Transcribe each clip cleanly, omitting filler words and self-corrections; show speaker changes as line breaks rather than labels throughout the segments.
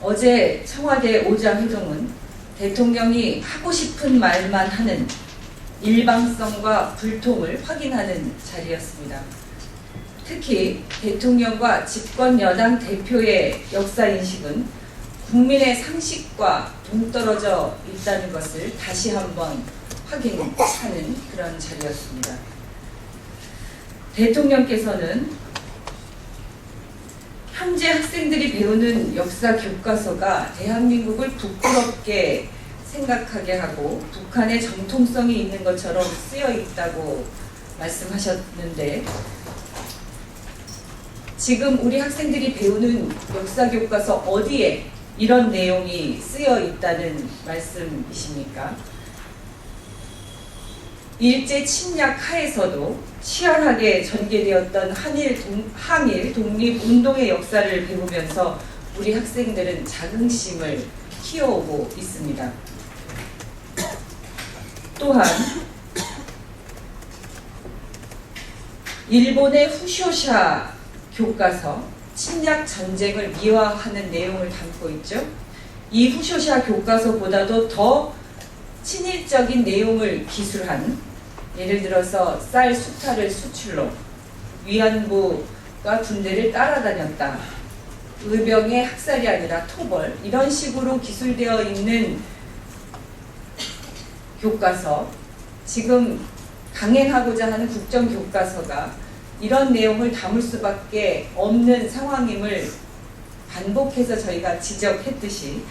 어제 청와대 오자회동은 대통령이 하고 싶은 말만 하는 일방성과 불통을 확인하는 자리였습니다. 특히 대통령과 집권 여당 대표의 역사인식은 국민의 상식과 동떨어져 있다는 것을 다시 한번 확인하는 그런 자리였습니다. 대통령께서는 현재 학생들이 배우는 역사 교과서가 대한민국을 부끄럽게 생각하게 하고 북한의 정통성이 있는 것처럼 쓰여 있다고 말씀하셨는데, 지금 우리 학생들이 배우는 역사 교과서 어디에 이런 내용이 쓰여 있다는 말씀이십니까? 일제 침략 하에서도 치열하게 전개되었던 항일 독립운동의 역사를 배우면서 우리 학생들은 자긍심을 키워오고 있습니다. 또한 일본의 후쇼샤 교과서, 침략 전쟁을 미화하는 내용을 담고 있죠. 이 후쇼샤 교과서보다도 더 친일적인 내용을 기술한, 예를 들어서 쌀 수탈을 수출로 위안부가 군대를 따라다녔다, 의병의 학살이 아니라 토벌, 이런 식으로 기술되어 있는 교과서, 지금 강행하고자 하는 국정교과서가 이런 내용을 담을 수밖에 없는 상황임을 반복해서 저희가 지적했듯이,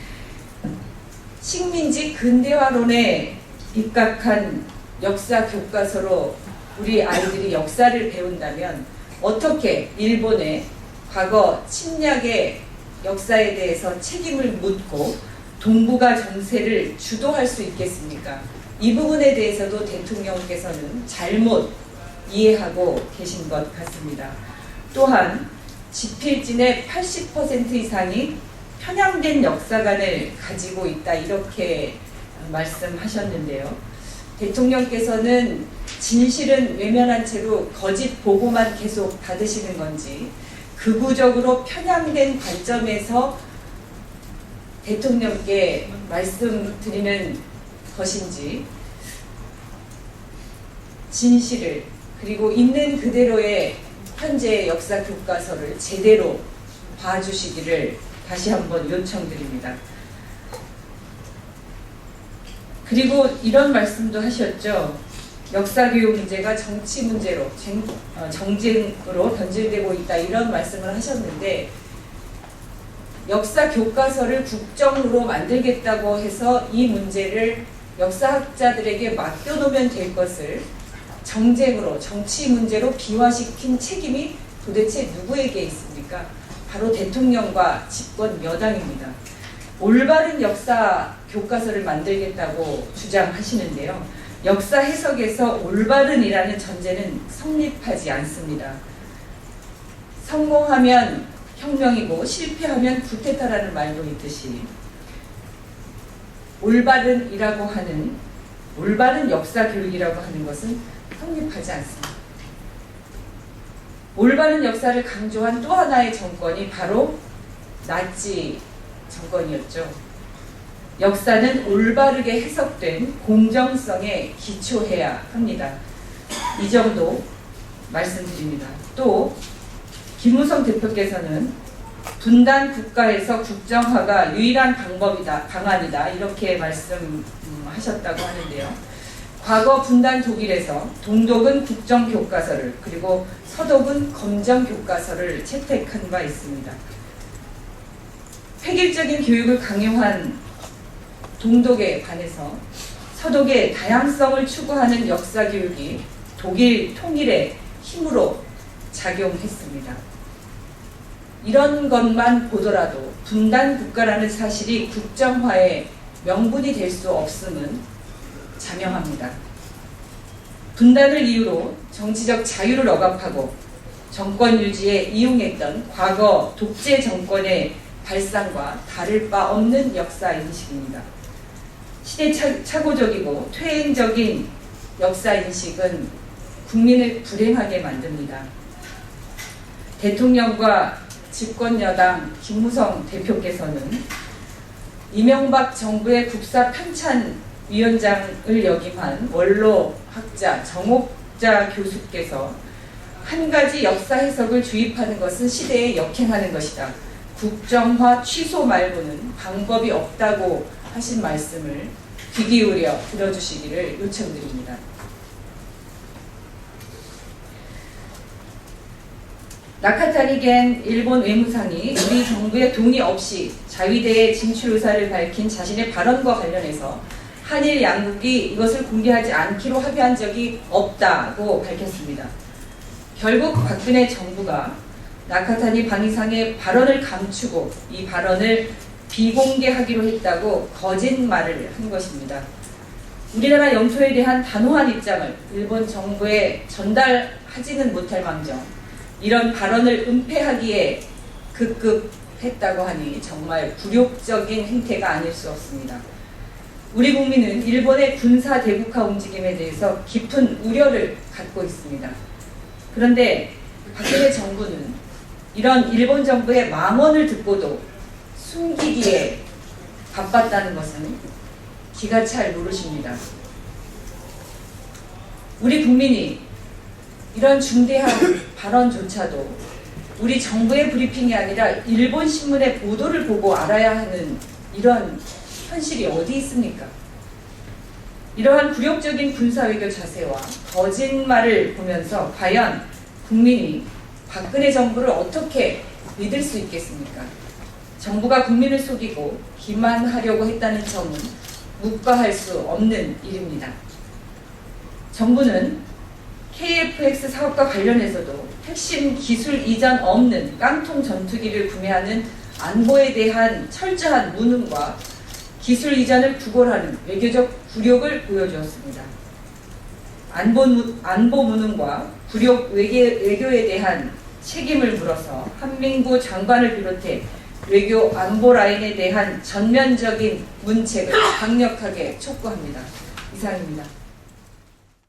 식민지 근대화론에 입각한 역사 교과서로 우리 아이들이 역사를 배운다면 어떻게 일본의 과거 침략의 역사에 대해서 책임을 묻고 동북아 정세를 주도할 수 있겠습니까? 이 부분에 대해서도 대통령께서는 잘못 이해하고 계신 것 같습니다. 또한 지필진의 80% 이상이 편향된 역사관을 가지고 있다, 이렇게 말씀하셨는데요. 대통령께서는 진실은 외면한 채로 거짓 보고만 계속 받으시는 건지, 극우적으로 편향된 관점에서 대통령께 말씀드리는 것인지, 진실을, 그리고 있는 그대로의 현재의 역사 교과서를 제대로 봐주시기를 다시 한번 요청드립니다. 그리고 이런 말씀도 하셨죠. 역사교육 문제가 정치 문제로, 정쟁으로 변질되고 있다, 이런 말씀을 하셨는데, 역사 교과서를 국정으로 만들겠다고 해서 이 문제를 역사학자들에게 맡겨놓으면 될 것을 정쟁으로, 정치 문제로 비화시킨 책임이 도대체 누구에게 있습니까? 바로 대통령과 집권 여당입니다. 올바른 역사 교과서를 만들겠다고 주장하시는데요. 역사 해석에서 올바른이라는 전제는 성립하지 않습니다. 성공하면 혁명이고 실패하면 쿠데타라는 말도 있듯이, 올바른이라고 하는, 올바른 역사 교육이라고 하는 것은 성립하지 않습니다. 올바른 역사를 강조한 또 하나의 정권이 바로 나치 정권이었죠. 역사는 올바르게 해석된 공정성에 기초해야 합니다. 이 정도 말씀드립니다. 또 김무성 대표께서는 분단 국가에서 국정화가 유일한 방안이다, 이렇게 말씀하셨다고 하는데요. 과거 분단 독일에서 동독은 국정교과서를, 그리고 서독은 검정교과서를 채택한 바 있습니다. 획일적인 교육을 강요한 동독에 반해서 서독의 다양성을 추구하는 역사교육이 독일 통일의 힘으로 작용했습니다. 이런 것만 보더라도 분단 국가라는 사실이 국정화의 명분이 될 수 없음은 자명합니다. 분단을 이유로 정치적 자유를 억압하고 정권 유지에 이용했던 과거 독재 정권의 발상과 다를 바 없는 역사인식입니다. 시대착오적이고 퇴행적인 역사인식은 국민을 불행하게 만듭니다. 대통령과 집권여당 김무성 대표께서는 이명박 정부의 국사 편찬위원장을 역임한 원로 학자 정옥자 교수께서 한 가지 역사 해석을 주입하는 것은 시대에 역행하는 것이다. 국정화 취소 말고는 방법이 없다고 하신 말씀을 귀 기울여 들어주시기를 요청드립니다. 나카타니 겐 일본 외무상이 우리 정부의 동의 없이 자위대의 진출 의사를 밝힌 자신의 발언과 관련해서 한일 양국이 이것을 공개하지 않기로 합의한 적이 없다고 밝혔습니다. 결국 박근혜 정부가 나카타니 방위상의 발언을 감추고 이 발언을 비공개하기로 했다고 거짓말을 한 것입니다. 우리나라 영토에 대한 단호한 입장을 일본 정부에 전달하지는 못할 망정 이런 발언을 은폐하기에 급급했다고 하니 정말 굴욕적인 행태가 아닐 수 없습니다. 우리 국민은 일본의 군사 대국화 움직임에 대해서 깊은 우려를 갖고 있습니다. 그런데 박근혜 정부는 이런 일본 정부의 망언을 듣고도 숨기기에 바빴다는 것은 기가 찰 노릇입니다. 우리 국민이 이런 중대한 발언조차도 우리 정부의 브리핑이 아니라 일본 신문의 보도를 보고 알아야 하는 이런 현실이 어디 있습니까? 이러한 굴욕적인 군사외교 자세와 거짓말을 보면서 과연 국민이 박근혜 정부를 어떻게 믿을 수 있겠습니까? 정부가 국민을 속이고 기만하려고 했다는 점은 묵과할 수 없는 일입니다. 정부는 KF-X 사업과 관련해서도 핵심 기술 이전 없는 깡통 전투기를 구매하는 안보에 대한 철저한 무능과 기술 이전을 구걸하는 외교적 굴욕을 보여주었습니다. 안보 무능과 굴욕 외교에 대한 책임을 물어서 한민구 장관을 비롯해 외교 안보 라인에 대한 전면적인 문책을 강력하게 촉구합니다. 이상입니다.